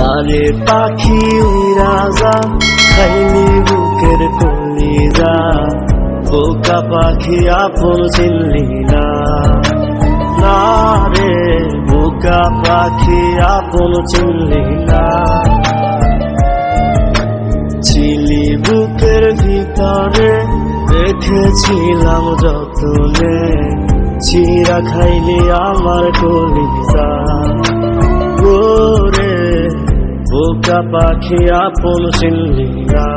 জারে পাখি উইরা যা খাইলি বুকের কলিজা, বোকা পাখি আপন চিনলি না, না রে বোকা পাখি আপন চিনলি না। ছিলি বুকের ভিতরে রেখেছিলাম যতনে, চিরা খাইলি আমার কলিজা, ওরে বোকা পাখি আপন চিনলি না।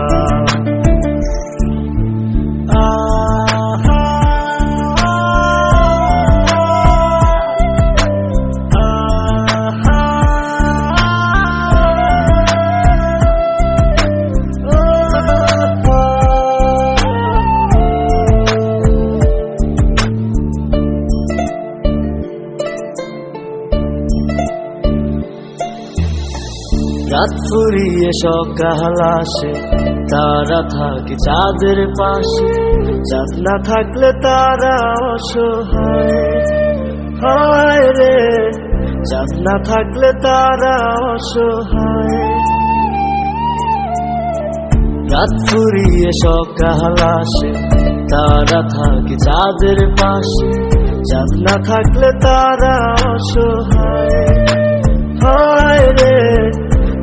রাত ফুরিয়ে সকাল আসে, তারা থাকে চাঁদের পাশে, চাঁদ না থাকলে তারা অসহায়, হায় রে চাঁদ না থাকলে তারা অসহায়। রাত ফুরিয়ে সকাল আসে, তারা থাকে চাঁদের পাশে, চাঁদ না থাকলে তারা অসহায়, হায় রে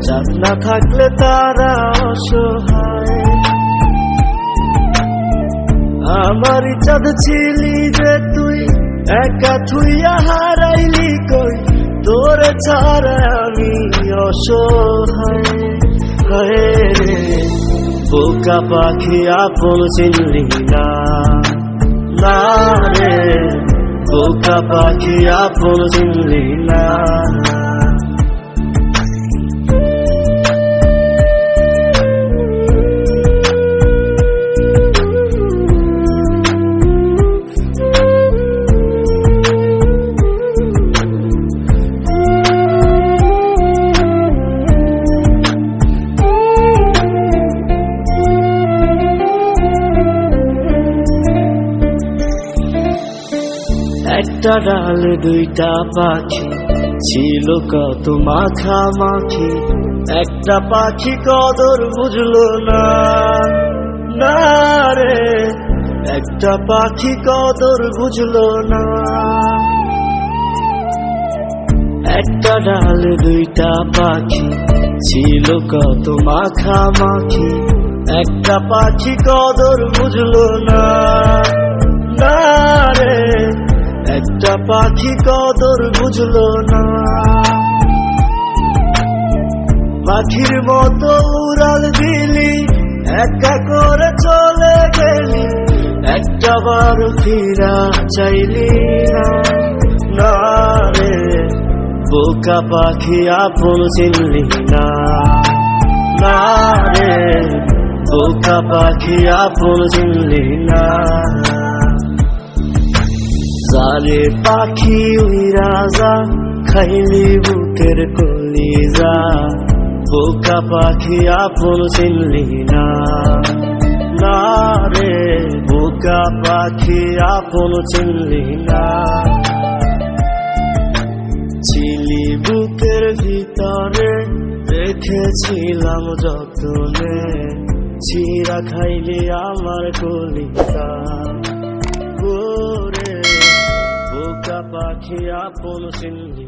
চাঁদ না থাকলে তারা অসহায়। আমারই চাঁদ ছিলি যে তুই, একা থুইয়া হারাইলি কই, তোরে ছাড়া আমি অসহায়, হায় রে বোকা পাখি আপন চিনলি না, না রে বোকা পাখি আপন চিনলি না। একটা ডালে দুইটা পাখি ছিল কত মাখামাখি, একটা পাখি কদর বুঝলো না, না রে একটা পাখি কদর বুঝলো না। একটা ডালে দুইটা পাখি ছিল কত মাখামাখি, একটা পাখি কদর বুঝলো না, না রে একটা পাখি কদর বুঝলো না। পাখির মতো উড়াল দিলি, একা করে চলে গেলি, একটা বার ফিরা চাইলি না, না রে বোকা পাখি আপন চিনলি না, না রে বোকা পাখি আপন চিনলি না। জারে পাখি উইরা যা খাইলি বুকের কলিজা, বোকা পাখি আপন চিনলি না, না রে বোকা পাখি আপন চিনলি না। ছিলি বুকের ভিতরে রেখেছিলাম যতনে, চিরা খাইলি আমার কলিজা, ওরে বোকা পাখি আপন চিনলি।